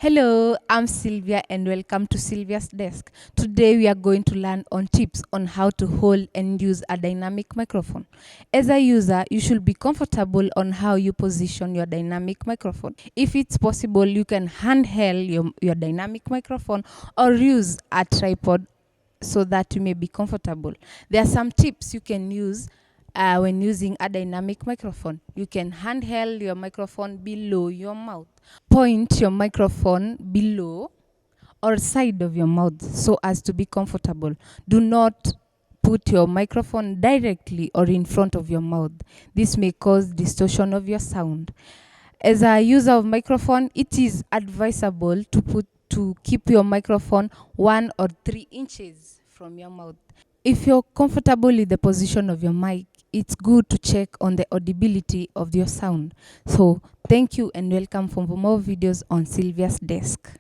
Hello, I'm Sylvia and welcome to Sylvia's Desk. Today we are going to learn on tips on how to hold and use a dynamic microphone. As a user, you should be comfortable on how you position your dynamic microphone. If it's possible, you can handheld your dynamic microphone or use a tripod so that you may be comfortable. There are some tips you can use when using a dynamic microphone. You can handheld your microphone below your mouth. Point your microphone below or side of your mouth so as to be comfortable. Do not put your microphone directly or in front of your mouth. This may cause distortion of your sound. As a user of microphone, it is advisable to keep your microphone 1 or 3 inches from your mouth. If you're comfortable with the position of your mic, it's good to check on the audibility of your sound. So thank you and welcome for more videos on Sylvia's Desk.